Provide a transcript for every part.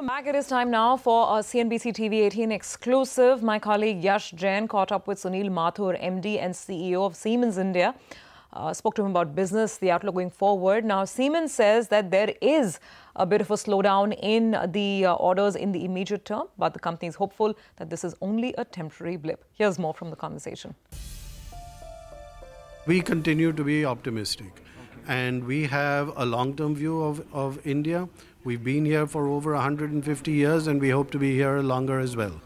Welcome back. It is time now for a CNBC-TV18 exclusive. My colleague Yash Jain caught up with Sunil Mathur, MD and CEO of Siemens India. Spoke to him about business, the outlook going forward. Now, Siemens says that there is a bit of a slowdown in the orders in the immediate term, but the company is hopeful that this is only a temporary blip. Here's more from the conversation. We continue to be optimistic, and we have a long-term view of India. We've been here for over 150 years, and we hope to be here longer as well.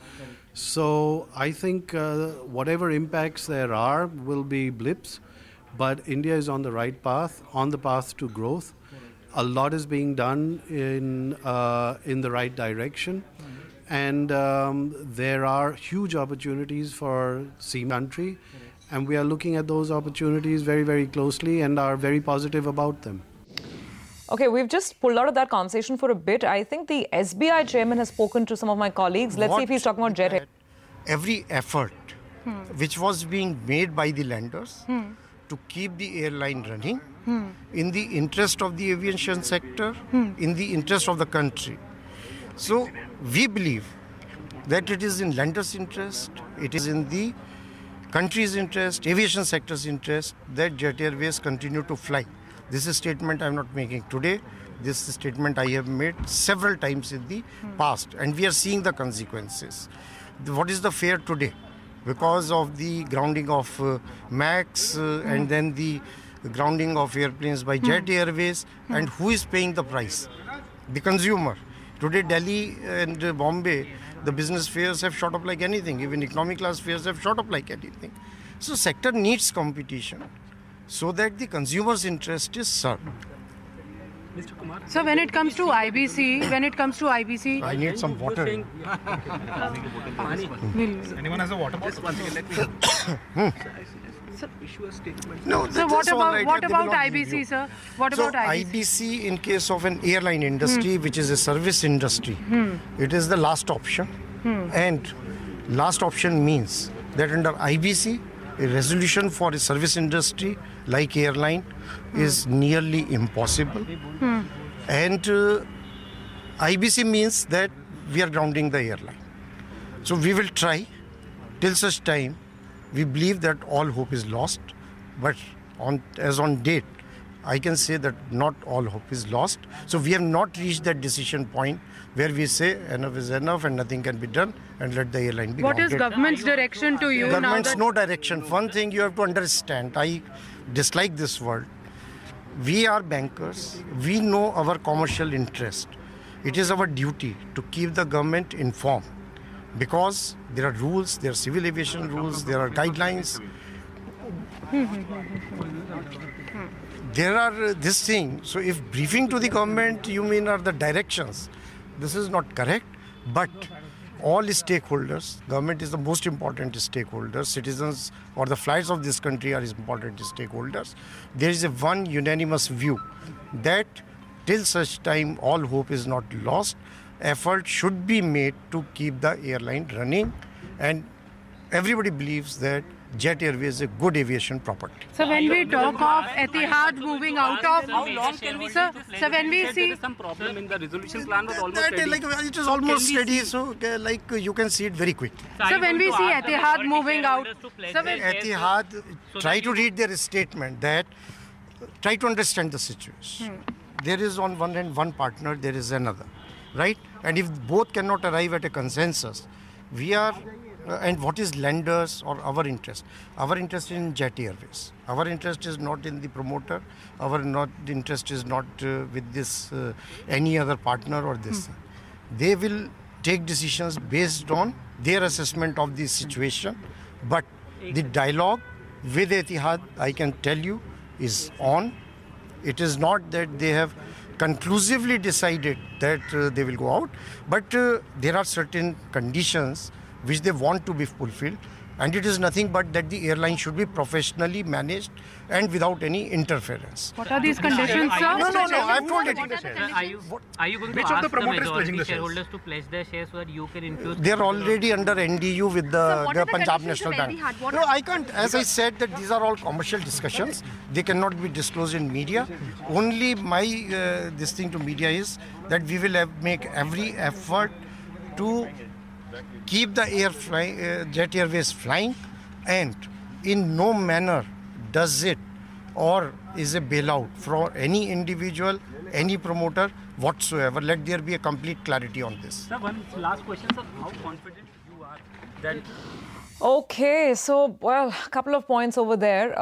So I think whatever impacts there are will be blips, but India is on the right path, on the path to growth. A lot is being done in the right direction, and there are huge opportunities for Siemens country, and we are looking at those opportunities very, very closely and are very positive about them. Okay, we've just pulled out of that conversation for a bit. I think the SBI Chairman has spoken to some of my colleagues. Let's see if he's talking about Jet Airways. Every effort which was being made by the lenders to keep the airline running in the interest of the aviation sector, in the interest of the country. So we believe that it is in lenders' interest, it is in the country's interest, aviation sector's interest that Jet Airways continue to fly. This is a statement I am not making today. This is a statement I have made several times in the past, and we are seeing the consequences. What is the fare today? Because of the grounding of MAX and then the grounding of airplanes by Jet Airways, and who is paying the price? The consumer. Today, Delhi and Bombay, the business fares have shot up like anything. Even economic class fares have shot up like anything. So sector needs competition so that the consumer's interest is served. Mr. Kumar. So when it comes to IBC, I need some water. Anyone has a water bottle? Issue a statement. No, so what about IBC, sir? What about IBC? IBC, in case of an airline industry, which is a service industry, it is the last option. And last option means that under IBC, a resolution for a service industry like airline is nearly impossible. And IBC means that we are grounding the airline. So we will try till such time we believe that all hope is lost. But as on date, I can say that not all hope is lost. So we have not reached that decision point where we say enough is enough and nothing can be done and let the airline be grounded. What is government's direction to you? Government's no direction. One thing you have to understand, I dislike this word. We are bankers. We know our commercial interest. It is our duty to keep the government informed because there are rules, there are civil aviation rules, there are guidelines. There are this thing. So if briefing to the government, you mean are the directions, this is not correct. But all stakeholders, government is the most important stakeholder, citizens or the flights of this country are important stakeholders. There is one unanimous view that till such time all hope is not lost, effort should be made to keep the airline running, and everybody believes that Jet Airways is a good aviation property. So when we talk of Etihad moving out of... How long can we so when we see... there is some problem in the resolution plan was almost ready. It is almost ready, so you can see it very quickly. So when we see Etihad moving out... So when Etihad, try to read their statement that, try to understand the situation. There is on one hand one partner, there is another, right? And if both cannot arrive at a consensus, we are... and what is lenders or our interest? Our interest is in Jet Airways. Our interest is not in the promoter. Our interest is not with this any other partner or this. They will take decisions based on their assessment of the situation. But the dialogue with Etihad, I can tell you, is on. It is not that they have conclusively decided that they will go out, but there are certain conditions which they want to be fulfilled, And it is nothing but that the airline should be professionally managed and without any interference. What are these conditions, sir? No, I've told it. Are you going to ask the majority shareholders to pledge their shares so that you can infuse? They're already under NDU with the Punjab National Bank. No, I can't. As I said, that these are all commercial discussions. They cannot be disclosed in media. Only my this thing to media is that we will make every effort to keep the Jet Airways flying, and in no manner does it or is a bailout for any individual, any promoter whatsoever. Let there be a complete clarity on this. Sir, one last question, sir. How confident you are that... Okay, so, well, a couple of points over there.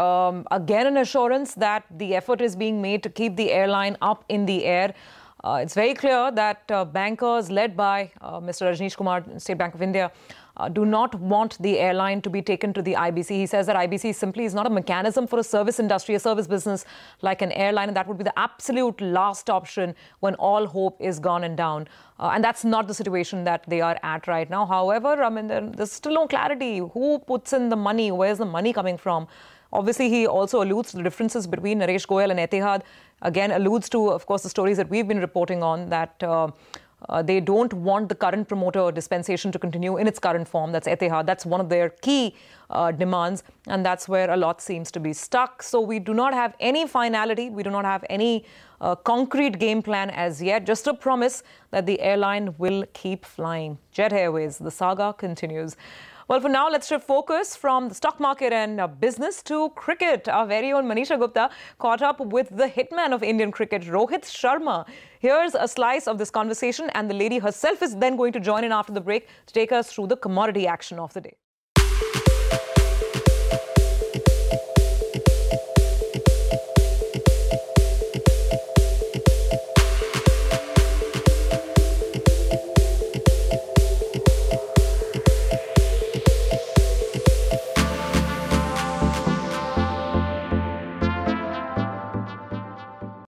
Again, an assurance that the effort is being made to keep the airline up in the air. It's very clear that bankers led by Mr. Rajnish Kumar, State Bank of India, do not want the airline to be taken to the IBC. He says that IBC simply is not a mechanism for a service industry, a service business like an airline, and that would be the absolute last option when all hope is gone and down. And that's not the situation that they are at right now. However, I mean, there's still no clarity. Who puts in the money? Where's the money coming from? Obviously, he also alludes to the differences between Naresh Goyal and Etihad. Again, alludes to, of course, the stories that we've been reporting on, that they don't want the current promoter dispensation to continue in its current form. That's Etihad. That's one of their key demands, and that's where a lot seems to be stuck. So we do not have any finality. We do not have any concrete game plan as yet, just a promise that the airline will keep flying. Jet Airways, the saga continues. Well, for now, let's shift focus from the stock market and business to cricket. Our very own Manisha Gupta caught up with the hitman of Indian cricket, Rohit Sharma. Here's a slice of this conversation, and the lady herself is then going to join in after the break to take us through the commodity action of the day.